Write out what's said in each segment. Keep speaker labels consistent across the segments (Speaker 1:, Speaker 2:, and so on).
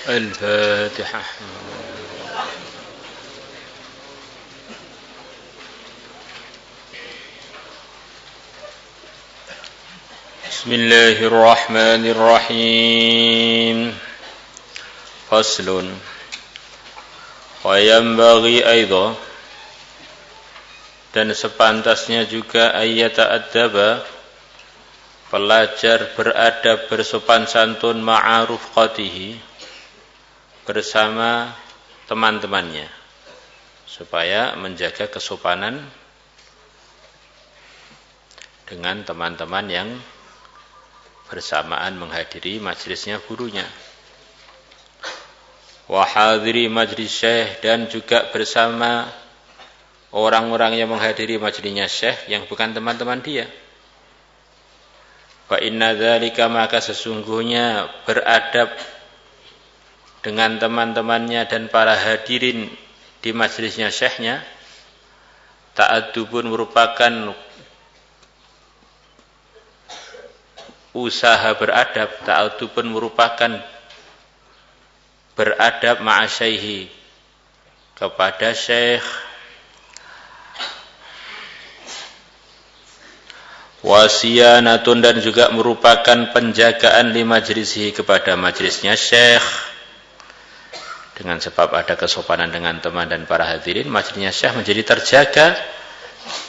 Speaker 1: الفاتحة. بسم الله الرحمن الرحيم. فصل. وينبغي أيضا, dan sepantasnya juga, ayyata'addaba, pelajar beradab bersopan santun, ma'arufqatihi, bersama teman-temannya, supaya menjaga kesopanan dengan teman-teman yang bersamaan menghadiri majelisnya gurunya. Wa hadiri majlis syekh, dan juga bersama orang-orang yang menghadiri majelisnya syekh yang bukan teman-teman dia. Fa inna dzalika, maka sesungguhnya beradab dengan teman-temannya dan para hadirin di majelisnya syekhnya, ta'addubun, merupakan usaha beradab. Ta'addubun merupakan beradab ma'asyaihi, kepada syekh. Wasiyanatun, dan juga merupakan penjagaan li majlisihi, kepada majelisnya syekh. Dengan sebab ada kesopanan dengan teman dan para hadirin, majelisnya syekh menjadi terjaga,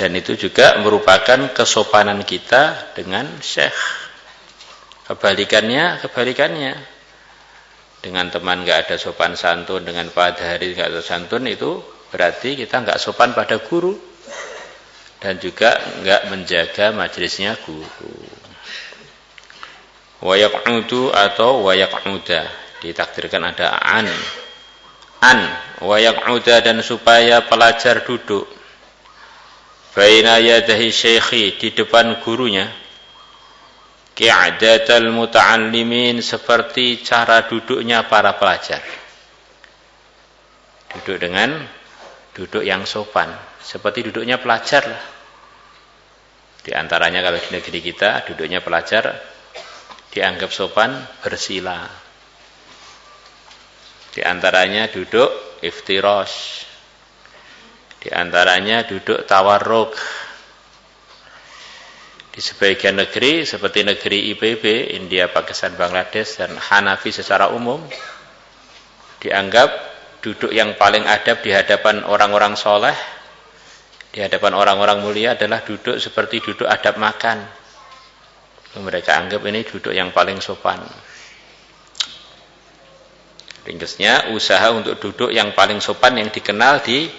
Speaker 1: dan itu juga merupakan kesopanan kita dengan syekh. Kebalikannya, dengan teman enggak ada sopan santun, dengan para hadirin enggak ada santun, itu berarti kita enggak sopan pada guru, dan juga enggak menjaga majelisnya guru. Wa yaq'udu atau wa yaq'uda, ditakdirkan ada an wa yaq'uda, dan supaya pelajar duduk baina yadahi syekhi, di depan gurunya, ki'adatal muta'allimin, seperti cara duduknya para pelajar. Duduk dengan duduk yang sopan, seperti duduknya pelajar lah. Di antaranya kalau di negeri kita, duduknya pelajar dianggap sopan bersila. Di antaranya duduk iftirash, di antaranya duduk tawarruk. Di sebagian negeri seperti negeri IPB, India, Pakistan, Bangladesh, dan Hanafi secara umum, dianggap duduk yang paling adab di hadapan orang-orang soleh, di hadapan orang-orang mulia, adalah duduk seperti duduk adab makan. Mereka anggap ini duduk yang paling sopan. Ringkasnya, usaha untuk duduk yang paling sopan yang dikenal di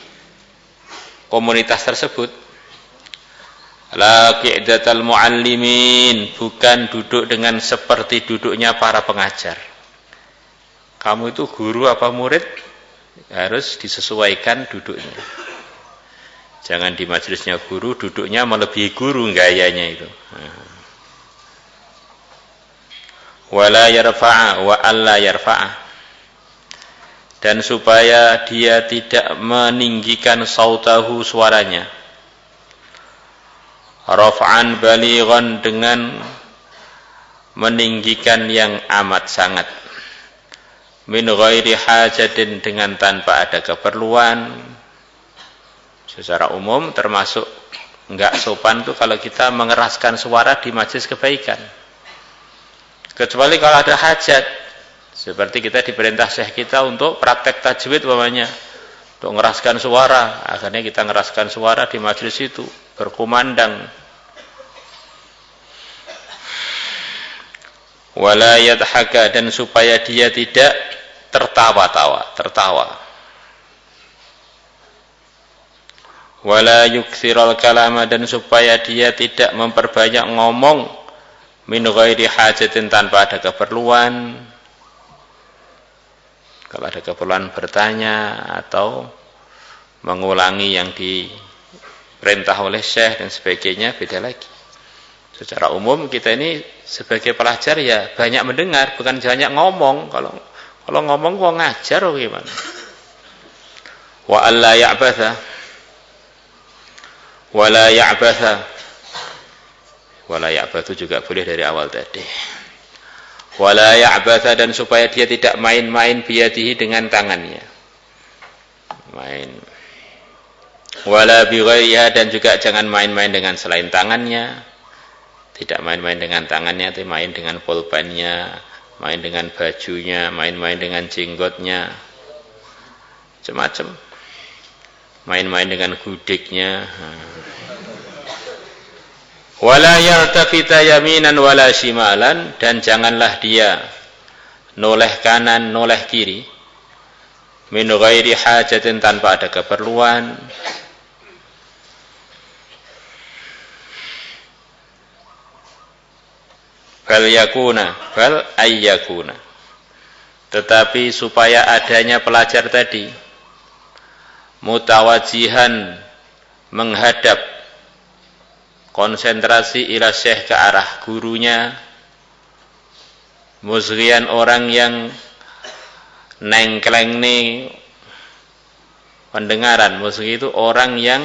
Speaker 1: komunitas tersebut. La qi'datal muallimin, bukan duduk dengan seperti duduknya para pengajar. Kamu itu guru apa murid, harus disesuaikan duduknya. Jangan di majelisnya guru duduknya melebihi guru, gayanya itu. Wala yarfa'a wa alla yarfa'a, dan supaya dia tidak meninggikan sautahu, suaranya, raf'an balighan, dengan meninggikan yang amat sangat, min ghairi hajatin, dengan tanpa ada keperluan. Secara umum termasuk enggak sopan itu kalau kita mengeraskan suara di majelis kebaikan, kecuali kalau ada hajat. Seperti kita diperintah syekh kita untuk praktek tajwid umpamanya, untuk mengeraskan suara, akhirnya kita mengeraskan suara di majelis itu, berkumandang. Wala yadhaka, dan supaya dia tidak tertawa. Wala yukthiral kalama, dan supaya dia tidak memperbanyak ngomong, min ghairi hajatin, tanpa ada keperluan. Kalau ada keperluan bertanya atau mengulangi yang diperintah oleh syekh dan sebagainya, beda lagi. Secara umum kita ini sebagai pelajar ya banyak mendengar, bukan banyak ngomong. Kalau ngomong kok ngajar oh gimana? Wa alla ya'batha, wala ya'batha, wala ya'bathu juga boleh dari awal tadi. Wala ya'batha, dan supaya dia tidak main-main biyadihi dengan tangannya. Main. Wala bighairiha, dan juga jangan main-main dengan selain tangannya. Tidak main-main dengan tangannya, tapi main dengan pulpennya, main dengan bajunya, main-main dengan jenggotnya, macam-macam. Main-main dengan gudiknya. Wala yaltafita yaminan wala shimalan, dan janganlah dia noleh kanan noleh kiri, min ghairi hajatin, tanpa ada keperluan. Bal ayyakuna, tetapi supaya adanya pelajar tadi mutawajihan, menghadap, konsentrasi ila syekh, ke arah gurunya, musghian, orang yang nengkleng nih pendengaran. Musghi itu orang yang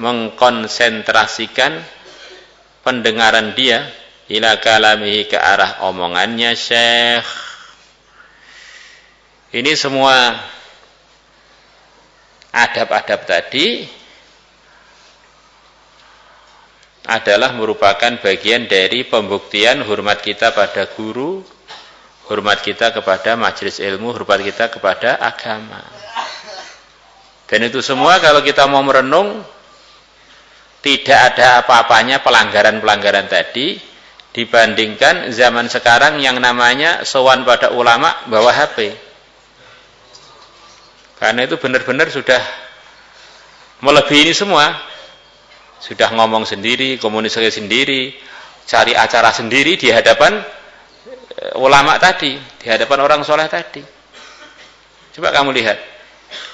Speaker 1: mengkonsentrasikan pendengaran dia, ila kalamihi, ke arah omongannya syekh. Ini semua adab-adab tadi adalah merupakan bagian dari pembuktian hormat kita pada guru, hormat kita kepada majelis ilmu, hormat kita kepada agama. Dan itu semua kalau kita mau merenung, tidak ada apa-apanya pelanggaran-pelanggaran tadi dibandingkan zaman sekarang yang namanya sowan pada ulama bawa HP. Karena itu benar-benar sudah melebihi ini semua. Sudah ngomong sendiri, komunikasi sendiri, cari acara sendiri di hadapan ulama tadi, di hadapan orang soleh tadi. Coba kamu lihat,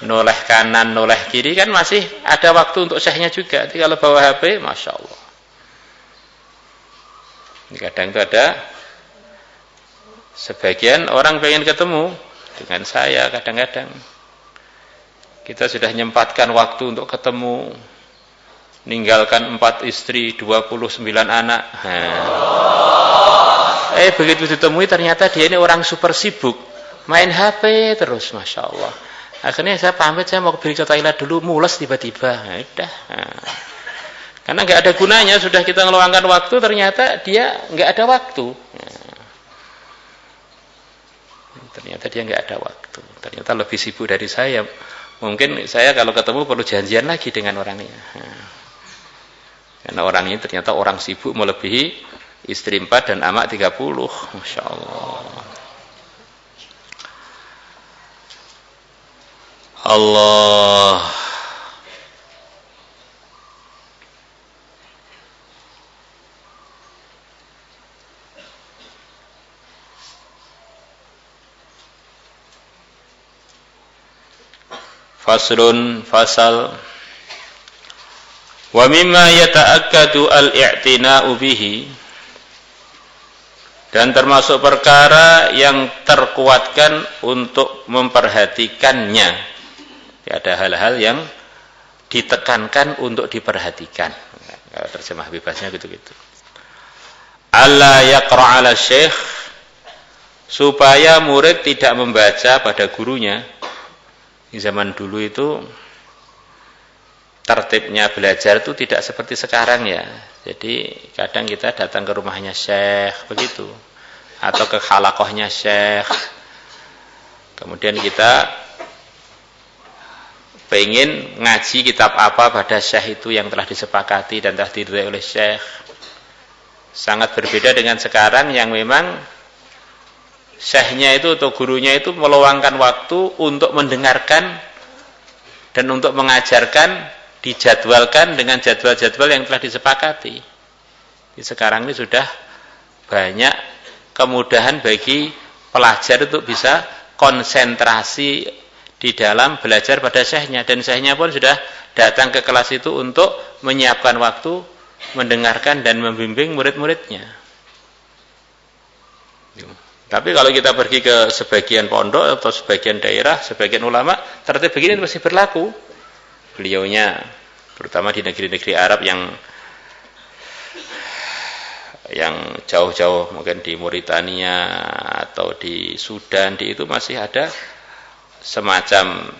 Speaker 1: noleh kanan, noleh kiri, kan masih ada waktu untuk syekhnya juga. Jadi kalau bawa HP, Masya Allah. Kadang itu ada sebagian orang pengen ketemu dengan saya, kadang-kadang kita sudah menyempatkan waktu untuk ketemu, ninggalkan 4 istri, 29 anak. Begitu ditemui ternyata dia ini orang super sibuk, main HP terus, Masya Allah. Akhirnya saya pamit, saya mau pergi ke toilet dulu, mules tiba-tiba. Udah. Karena nggak ada gunanya, sudah kita ngeluangkan waktu, ternyata dia nggak ada waktu. Ternyata dia nggak ada waktu. Ternyata lebih sibuk dari saya. Mungkin saya kalau ketemu perlu janjian lagi dengan orangnya. Karena orang ini ternyata orang sibuk melebihi istri 4 dan anak 30. Masya Allah. Allah. Faslun, fasal. Wa mimma yata'akkadu al-i'tina'u bihi, dan termasuk perkara yang terkuatkan untuk memperhatikannya. Ada hal-hal yang ditekankan untuk diperhatikan. Kalau terjemah bebasnya gitu-gitu. Alla yaqra' 'ala syekh, supaya murid tidak membaca pada gurunya. Di zaman dulu itu tertibnya belajar itu tidak seperti sekarang ya. Jadi kadang kita datang ke rumahnya syekh begitu, atau ke halakohnya syekh. Kemudian kita pengen ngaji kitab apa pada syekh itu yang telah disepakati dan telah diridhai oleh syekh. Sangat berbeda dengan sekarang yang memang syekhnya itu atau gurunya itu meluangkan waktu untuk mendengarkan dan untuk mengajarkan, dijadwalkan dengan jadwal-jadwal yang telah disepakati. Di sekarang ini sudah banyak kemudahan bagi pelajar untuk bisa konsentrasi di dalam belajar pada syekhnya, dan syekhnya pun sudah datang ke kelas itu untuk menyiapkan waktu mendengarkan dan membimbing murid-muridnya. Tapi kalau kita pergi ke sebagian pondok atau sebagian daerah, sebagian ulama, tertib begini masih berlaku. Beliaunya, terutama di negeri-negeri Arab yang yang jauh-jauh mungkin di Mauritania atau di Sudan, di itu masih ada semacam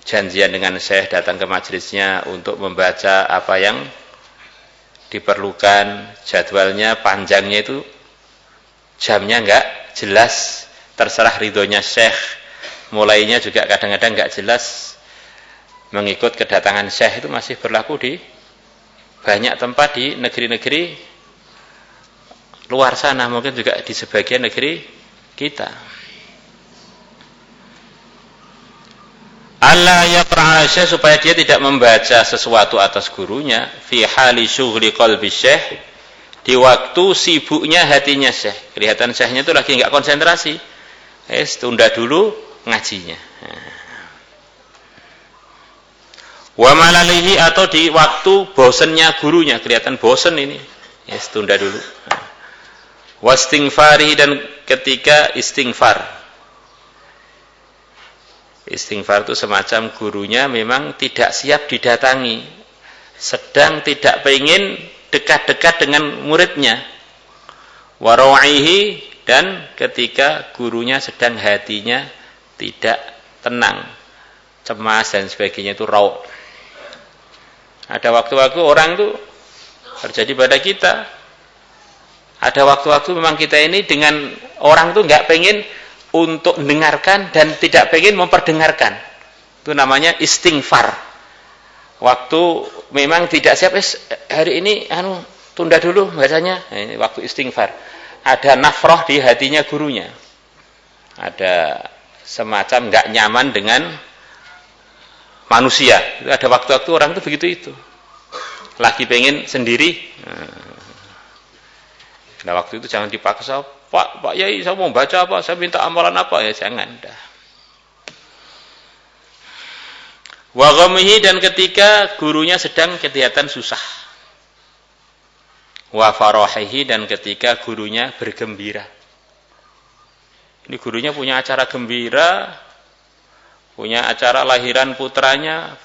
Speaker 1: janjian dengan syekh, datang ke majelisnya untuk membaca apa yang diperlukan, jadwalnya panjangnya itu jamnya enggak jelas, terserah ridhonya syekh, mulainya juga kadang-kadang enggak jelas, mengikut kedatangan syekh. Itu masih berlaku di banyak tempat di negeri-negeri luar sana, mungkin juga di sebagian negeri kita. Allah yaqra'a syekh, supaya dia tidak membaca sesuatu atas gurunya, fi hali syughli qalbi syekh, di waktu sibuknya hatinya syekh. Kelihatan syekhnya itu lagi enggak konsentrasi, tunda dulu ngajinya. Wa malalihi, atau di waktu bosennya gurunya, kelihatan bosen ini, tunda dulu. Wastingfari, dan ketika istighfar. Istighfar itu semacam gurunya memang tidak siap didatangi, sedang tidak pengen dekat-dekat dengan muridnya. Wara'ihi, dan ketika gurunya sedang hatinya tidak tenang, cemas dan sebagainya, itu rau'. Ada waktu-waktu orang itu terjadi pada kita. Ada waktu-waktu memang kita ini dengan orang itu nggak pengen untuk mendengarkan dan tidak pengen memperdengarkan. Itu namanya istighfar. Waktu memang tidak siap, hari ini tunda dulu bacanya. Ini waktu istighfar. Ada nafroh di hatinya gurunya. Ada semacam nggak nyaman dengan manusia. Ada waktu-waktu orang itu begitu itu. Lagi pengen sendiri. Nah, waktu itu jangan dipaksa, Pak Yai, saya mau baca apa, saya minta amalan apa, ya jangan dah. Wa ghamihi, dan ketika gurunya sedang kelihatan susah. Wa farahihi, dan ketika gurunya bergembira. Ini gurunya punya acara gembira, punya acara lahiran putranya,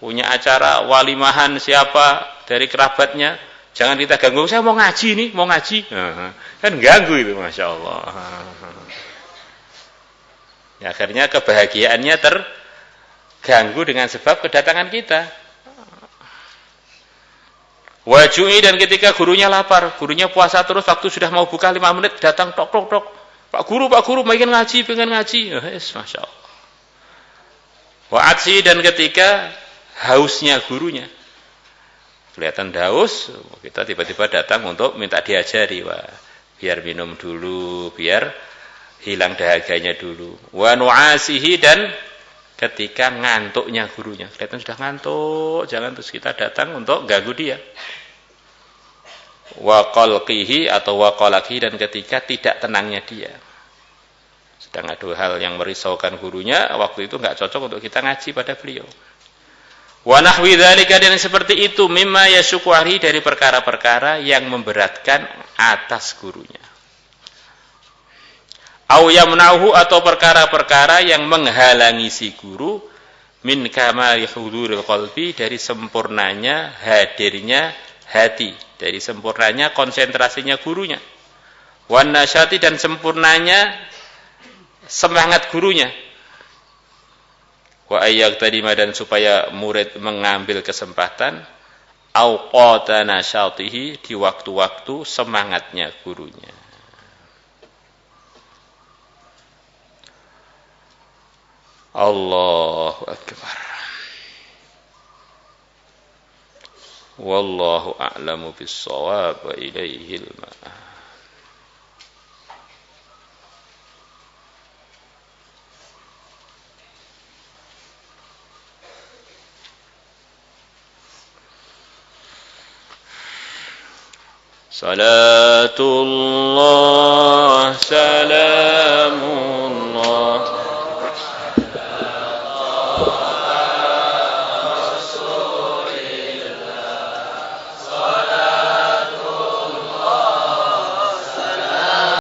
Speaker 1: punya acara walimahan siapa dari kerabatnya. Jangan kita ganggu, saya mau ngaji nih, mau ngaji. Kan ganggu itu, Masya Allah. Ya, akhirnya kebahagiaannya terganggu dengan sebab kedatangan kita. Wajui, dan ketika gurunya lapar, gurunya puasa terus, waktu sudah mau buka 5 menit, datang tok. Pak Guru, pengen ngaji. Masya Allah. Wa'atsi, dan ketika hausnya gurunya. Kelihatan haus, kita tiba-tiba datang untuk minta diajari. Wah, biar minum dulu, biar hilang dahaganya dulu. Wa nu'asihi, dan ketika ngantuknya gurunya, kelihatan sudah ngantuk, jangan terus kita datang untuk ganggu dia. Wa qalqihi, atau wa qalaqhi, dan ketika tidak tenangnya dia, sedang ada hal yang merisaukan gurunya, waktu itu enggak cocok untuk kita ngaji pada beliau. Wa nahwi dzalika, dan seperti itu, mimma yashuqu alaihi, dari perkara-perkara yang memberatkan atas gurunya. Au yamna'uhu, atau perkara-perkara yang menghalangi si guru min kamali huduril qalbi, dari sempurnanya hadirnya hati, dari sempurnanya konsentrasinya gurunya. Wan nasyati, dan sempurnanya semangat gurunya. Wa ayyak tadima, dan supaya murid mengambil kesempatan auqata nasyatihi, di waktu-waktu semangatnya gurunya. Allahu akbar. Wallahu a'lamu bis-shawab, wa ilaihil ma'ab. Salatullah salam